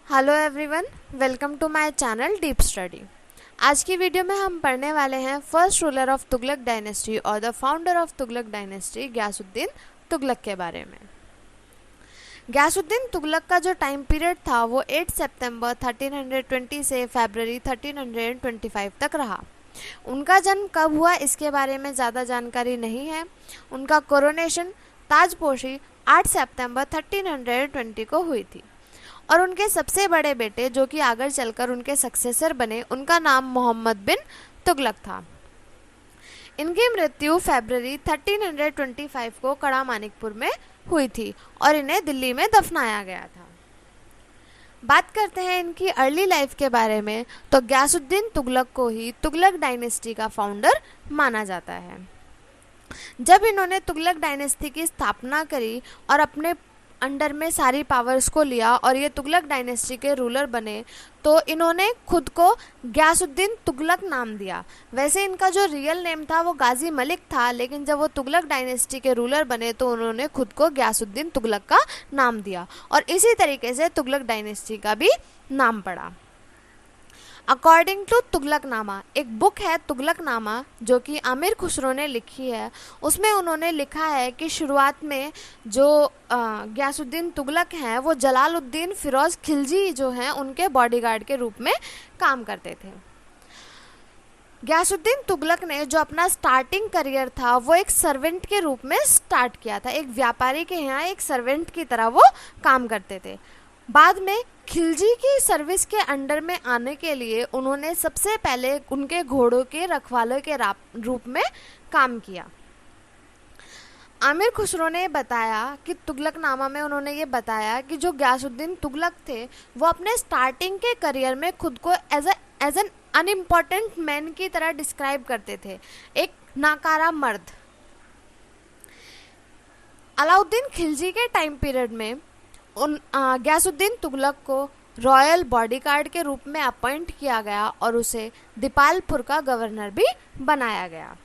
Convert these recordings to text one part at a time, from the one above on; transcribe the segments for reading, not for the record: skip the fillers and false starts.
Hello everyone, welcome to my channel deep study. आज की video में हम पढ़ने वाले हैं first ruler of Tughlaq dynasty और the founder of Tughlaq dynasty Ghiyasuddin Tughlaq के बारे में। गयासुद्दीन तुगलक का जो टाइम पीरियड था वो 8 सितंबर 1320 से फरवरी 1325 तक रहा। उनका जन्म कब हुआ इसके बारे में ज़्यादा जानकारी नहीं है। उनका कोरोनेशन ताजपोशी 8 सितंबर 1320 को हुई थी और उनके सबसे बड़े बेटे जो कि आगे चलकर उनके सक्सेसर बने, उनका नाम मोहम्मद बिन तुगलक था। इनकी मृत्यु फरवरी 1325 को कड़ा मानिकपुर में हुई थी और इन्हें दिल्ली में दफनाया गया था। बात करते हैं इनकी अर्ली लाइफ के बारे में, तो गयासुद्दीन तुगलक को ही तुगलक डायनेस्टी का फाउंडर माना जाता है। जब इन्होंने तुगलक डायनेस्टी की स्थापना करी और अपने अंडर में सारी पावर्स को लिया और ये तुगलक डायनेस्टी के रूलर बने, तो इन्होंने खुद को गयासुद्दीन तुगलक नाम दिया। वैसे इनका जो रियल नेम था वो गाजी मलिक था, लेकिन जब वो तुगलक डायनेस्टी के रूलर बने तो उन्होंने खुद को गयासुद्दीन तुगलक का नाम दिया और इसी तरीके से तुगलक डायनेस्टी का भी नाम पड़ा। अकॉर्डिंग टू तुगलकनामा, एक बुक है तुगलकनामा जो कि आमिर खुसरो ने लिखी है, उसमें उन्होंने लिखा है कि शुरुआत में जो गयासुद्दीन तुगलक हैं वो जलालुद्दीन फिरोज खिलजी जो हैं उनके बॉडीगार्ड के रूप में काम करते थे। गयासुद्दीन तुगलक ने जो अपना स्टार्टिंग करियर था वो एक सर्वेंट के रूप में स्टार्ट किया था। एक व्यापारी के यहाँ एक सर्वेंट की तरह वो काम करते थे। बाद में खिलजी की सर्विस के अंडर में आने के लिए उन्होंने सबसे पहले उनके घोड़ों के रखवाले के रूप में काम किया। आमिर खुसरो ने बताया कि तुगलकनामा में उन्होंने ये बताया कि जो गयासुद्दीन तुगलक थे वो अपने स्टार्टिंग के करियर में खुद को एज एन अनइम्पॉर्टेंट मैन की तरह डिस्क्राइब करते थे, एक नाकारा मर्द। अलाउद्दीन खिलजी के टाइम पीरियड में गयासुद्दीन तुगलक को रॉयल बॉडीगार्ड के रूप में अपॉइंट किया गया और उसे दीपालपुर का गवर्नर भी बनाया गया।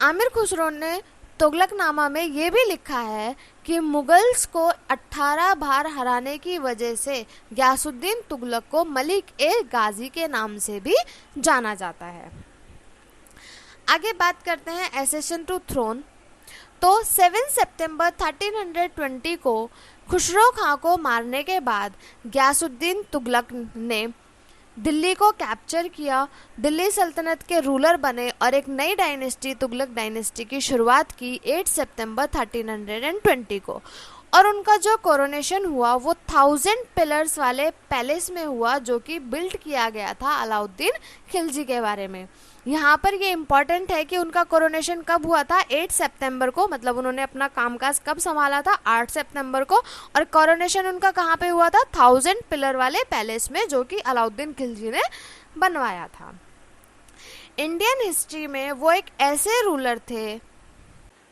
आमिर खुसरो ने तुगलकनामा में ये भी लिखा है कि मुगल्स को 18 बार हराने की वजह से गयासुद्दीन तुगलक को मलिक ए गाजी के नाम से भी जाना जाता है। आगे बात करते हैं एसेशन टू थ्रोन। तो 7 सितंबर 1320 को खुसरो खां को मारने के बाद गयासुद्दीन तुगलक ने दिल्ली को कैप्चर किया, दिल्ली सल्तनत के रूलर बने और एक नई डायनेस्टी तुगलक डायनेस्टी की शुरुआत की 8 सितंबर 1320 को। और उनका जो कोरोनेशन हुआ वो 1000 पिलर्स वाले पैलेस में हुआ जो कि बिल्ड किया गया था अलाउद्दीन खिलजी के बारे में। यहाँ पर ये इम्पॉर्टेंट है कि उनका कोरोनेशन कब हुआ था, 8 सितंबर को, मतलब उन्होंने अपना कामकाज कब संभाला था, 8 सितंबर को, और कोरोनेशन उनका कहाँ पे हुआ था, 1000 पिलर वाले पैलेस में जो कि अलाउद्दीन खिलजी ने बनवाया था। इंडियन हिस्ट्री में वो एक ऐसे रूलर थे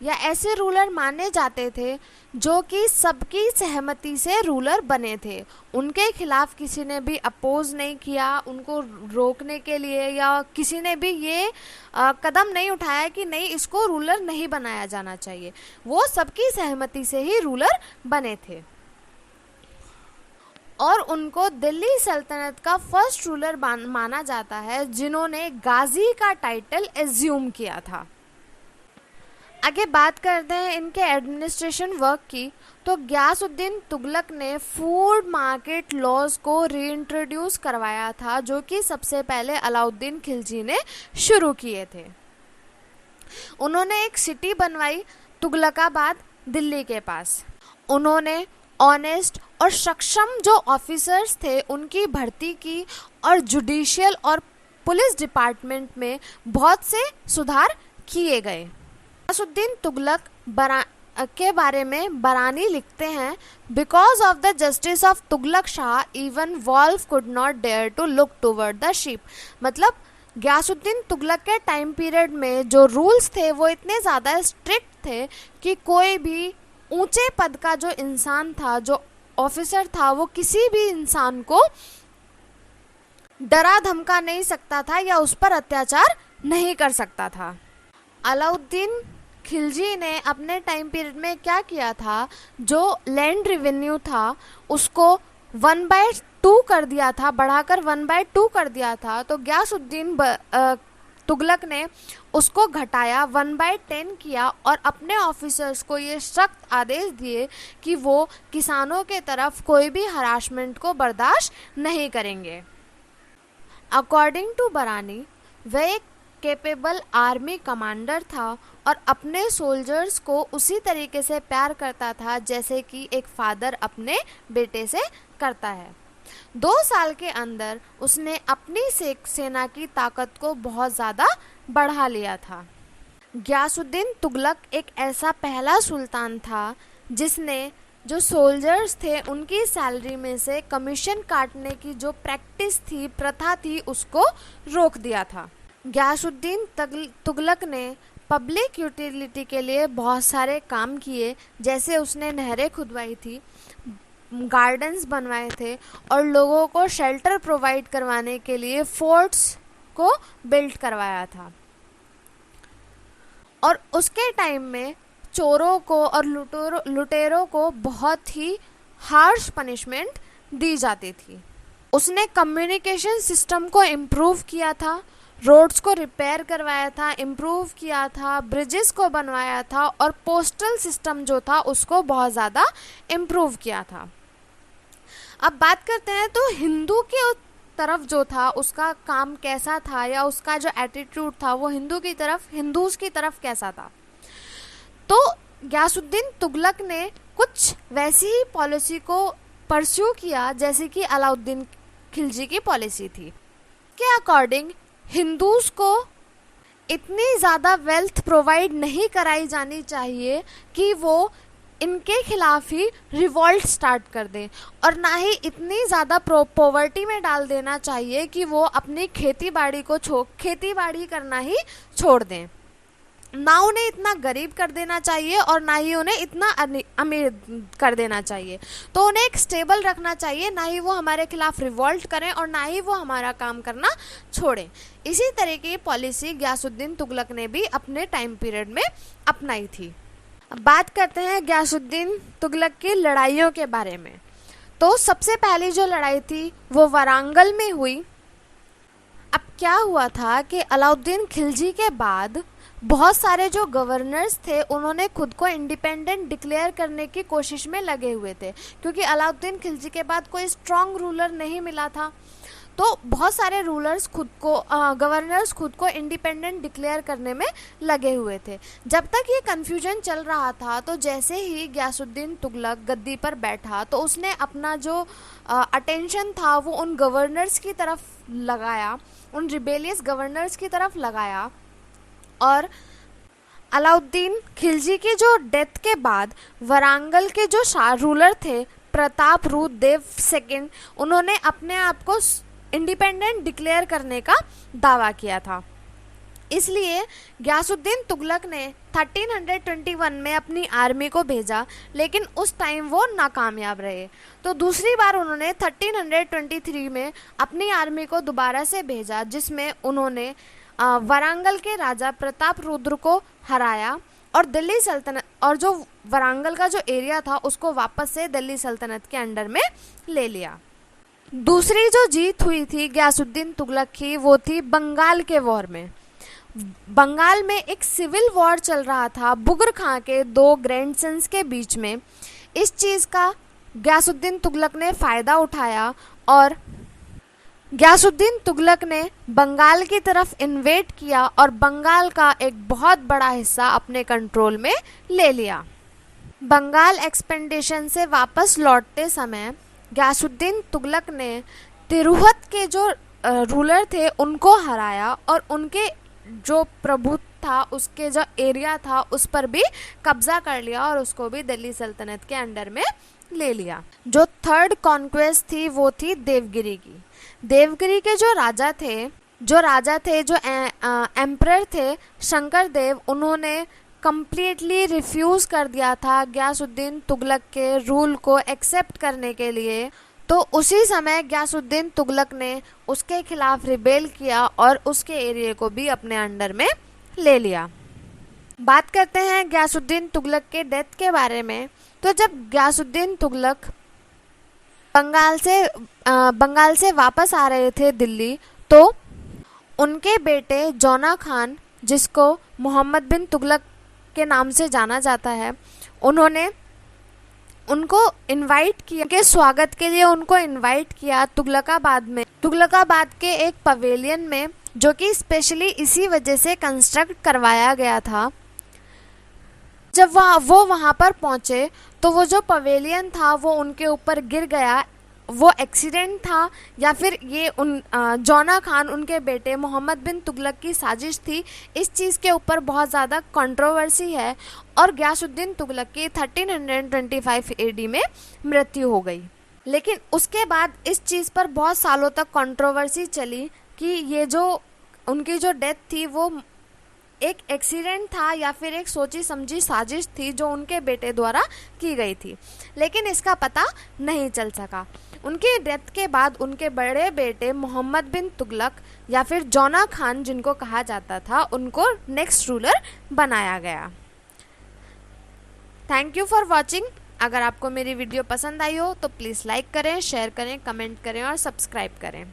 या ऐसे रूलर माने जाते थे जो कि सबकी सहमति से रूलर बने थे। उनके खिलाफ किसी ने भी अपोज नहीं किया, उनको रोकने के लिए या किसी ने भी ये कदम नहीं उठाया कि नहीं इसको रूलर नहीं बनाया जाना चाहिए। वो सबकी सहमति से ही रूलर बने थे और उनको दिल्ली सल्तनत का फर्स्ट रूलर माना जाता है जिन्होंने गाजी का टाइटल एज्यूम किया था। आगे बात करते हैं इनके एडमिनिस्ट्रेशन वर्क की। तो गयासुद्दीन तुगलक ने फूड मार्केट लॉज को रीइंट्रोड्यूस करवाया था जो कि सबसे पहले अलाउद्दीन खिलजी ने शुरू किए थे। उन्होंने एक सिटी बनवाई तुगलकाबाद दिल्ली के पास। उन्होंने ऑनेस्ट और सक्षम जो ऑफिसर्स थे उनकी भर्ती की और जुडिशियल और पुलिस डिपार्टमेंट में बहुत से सुधार किए गए। गयासुद्दीन तुगलक के बारे में बरानी लिखते हैं, because of the justice of Tughlaq Shah even wolf could not dare to look toward the sheep. मतलब गयासुद्दीन तुगलक के टाइम पीरियड में जो रूल्स थे वो इतने ज़्यादा स्ट्रिक्ट थे कि कोई भी ऊंचे पद का जो इंसान था, जो ऑफिसर था, वो किसी भी इंसान को डरा धमका नहीं सकता था या उस पर अत्याचार नहीं कर सकता था। अलाउद्दीन खिलजी ने अपने टाइम पीरियड में क्या किया था, जो लैंड रेवेन्यू था उसको 1/2 कर दिया था, बढ़ाकर 1/2 कर दिया था, तो गयासुद्दीन तुगलक ने उसको घटाया 1/10 किया और अपने ऑफिसर्स को ये सख्त आदेश दिए कि वो किसानों के तरफ कोई भी हरासमेंट को बर्दाश्त नहीं करेंगे। अकॉर्डिंग टू बरानी, वह एक कैपेबल आर्मी कमांडर था और अपने सोल्जर्स को उसी तरीके से प्यार करता था जैसे कि एक फादर अपने बेटे से करता है। 2 साल के अंदर उसने अपनी सेना की ताकत को बहुत ज़्यादा बढ़ा लिया था। गयासुद्दीन तुगलक एक ऐसा पहला सुल्तान था जिसने जो सोल्जर्स थे उनकी सैलरी में से कमीशन काटने की जो प्रैक्टिस थी, प्रथा थी, उसको रोक दिया था। गयासुद्दीन तुगलक ने पब्लिक यूटिलिटी के लिए बहुत सारे काम किए, जैसे उसने नहरें खुदवाई थी, गार्डन्स बनवाए थे और लोगों को शेल्टर प्रोवाइड करवाने के लिए फोर्ट्स को बिल्ड करवाया था। और उसके टाइम में चोरों को और लुटेरों को बहुत ही हार्श पनिशमेंट दी जाती थी। उसने कम्युनिकेशन सिस्टम को इम्प्रूव किया था, रोड्स को रिपेयर करवाया था, इम्प्रूव किया था, ब्रिजेस को बनवाया था और पोस्टल सिस्टम जो था उसको बहुत ज़्यादा इम्प्रूव किया था। अब बात करते हैं तो हिंदू के तरफ जो था उसका काम कैसा था या उसका जो एटीट्यूड था वो हिंदूज की तरफ कैसा था। तो गयासुद्दीन तुगलक ने कुछ वैसी ही पॉलिसी को परस्यू किया जैसे कि अलाउद्दीन खिलजी की पॉलिसी थी। के अकॉर्डिंग हिंदूज को इतनी ज़्यादा वेल्थ प्रोवाइड नहीं कराई जानी चाहिए कि वो इनके खिलाफ ही रिवॉल्ट स्टार्ट कर दें, और ना ही इतनी ज़्यादा पॉवर्टी में डाल देना चाहिए कि वो अपनी खेती बाड़ी करना ही छोड़ दें। ना उन्हें इतना गरीब कर देना चाहिए और ना ही उन्हें इतना अमीर कर देना चाहिए। तो उन्हें एक स्टेबल रखना चाहिए, ना ही वो हमारे खिलाफ रिवॉल्ट करें और ना ही वो हमारा काम करना छोड़ें। इसी तरह की पॉलिसी गयासुद्दीन तुगलक ने भी अपने टाइम पीरियड में अपनाई थी। अब बात करते हैं गयासुद्दीन तुगलक की लड़ाइयों के बारे में। तो सबसे पहली जो लड़ाई थी वो वारंगल में हुई। अब क्या हुआ था कि अलाउद्दीन खिलजी के बाद बहुत सारे जो गवर्नर्स थे उन्होंने खुद को इंडिपेंडेंट डिक्लेयर करने की कोशिश में लगे हुए थे, क्योंकि अलाउद्दीन खिलजी के बाद कोई स्ट्रॉन्ग रूलर नहीं मिला था। तो बहुत सारे गवर्नर्स खुद को इंडिपेंडेंट डिक्लेयर करने में लगे हुए थे। जब तक ये कन्फ्यूजन चल रहा था, तो जैसे ही गयासुद्दीन तुगलक गद्दी पर बैठा तो उसने अपना जो अटेंशन था वो उन गवर्नर्स की तरफ लगाया, उन रिबेलियस गवर्नर्स की तरफ लगाया। और अलाउद्दीन खिलजी की जो डेथ के बाद वारंगल के जो रूलर थे प्रतापरुद्र देव सेकंड, उन्होंने अपने आप को इंडिपेंडेंट डिक्लेयर करने का दावा किया था। इसलिए गयासुद्दीन तुगलक ने 1321 में अपनी आर्मी को भेजा, लेकिन उस टाइम वो नाकामयाब रहे। तो दूसरी बार उन्होंने 1323 में अपनी आर्मी को दोबारा से भेजा, जिसमें उन्होंने वारंगल के राजा प्रतापरुद्र को हराया और दिल्ली सल्तनत और जो वारंगल का जो एरिया था उसको वापस से दिल्ली सल्तनत के अंडर में ले लिया। दूसरी जो जीत हुई थी गयासुद्दीन तुगलक की वो थी बंगाल के वॉर में। बंगाल में एक सिविल वॉर चल रहा था बुगर खां के 2 ग्रैंडसन्स के बीच में। इस चीज़ का गयासुद्दीन तुगलक ने फ़ायदा उठाया और गयासुद्दीन तुगलक ने बंगाल की तरफ इन्वेड किया और बंगाल का एक बहुत बड़ा हिस्सा अपने कंट्रोल में ले लिया। बंगाल एक्सपेंडिशन से वापस लौटते समय गयासुद्दीन तुगलक ने तिरुहत के जो रूलर थे उनको हराया और उनके जो प्रभुत्व था, उसके जो एरिया था उस पर भी कब्जा कर लिया और उसको भी दिल्ली सल्तनत के अंडर में ले लिया। जो थर्ड कॉन्क्वेस्ट थी वो थी देवगिरी की। देवगिरी के जो राजा थे जो एम्परर थे शंकर देव, उन्होंने कम्प्लीटली रिफ्यूज़ कर दिया था गयासुद्दीन तुगलक के रूल को एक्सेप्ट करने के लिए। तो उसी समय गयासुद्दीन तुगलक ने उसके खिलाफ रिबेल किया और उसके एरिया को भी अपने अंडर में ले लिया। बात करते हैं गयासुद्दीन तुगलक के डेथ के बारे में। तो जब गयासुद्दीन तुगलक बंगाल से वापस आ रहे थे दिल्ली, तो उनके बेटे जौना खान, जिसको मोहम्मद बिन तुगलक के नाम से जाना जाता है, उन्होंने उनको इनवाइट किया, के स्वागत के लिए उनको इनवाइट किया तुगलकाबाद के एक पवेलियन में, जो कि स्पेशली इसी वजह से कंस्ट्रक्ट करवाया गया था। जब वो वहाँ पर पहुँचे तो वो जो पवेलियन था वो उनके ऊपर गिर गया। वो एक्सीडेंट था या फिर ये जौना खान उनके बेटे मोहम्मद बिन तुगलक की साजिश थी, इस चीज़ के ऊपर बहुत ज़्यादा कंट्रोवर्सी है और गयासुद्दीन तुगलक की 1325 एडी में मृत्यु हो गई। लेकिन उसके बाद इस चीज़ पर बहुत सालों तक कंट्रोवर्सी चली कि ये जो उनकी जो डेथ थी वो एक एक्सीडेंट था या फिर एक सोची समझी साजिश थी जो उनके बेटे द्वारा की गई थी, लेकिन इसका पता नहीं चल सका। उनकी डेथ के बाद उनके बड़े बेटे मोहम्मद बिन तुगलक या फिर जौना खान जिनको कहा जाता था, उनको नेक्स्ट रूलर बनाया गया। Thank you for watching. अगर आपको मेरी वीडियो पसंद आई हो तो प्लीज़ लाइक करें, शेयर करें, कमेंट करें और सब्सक्राइब करें।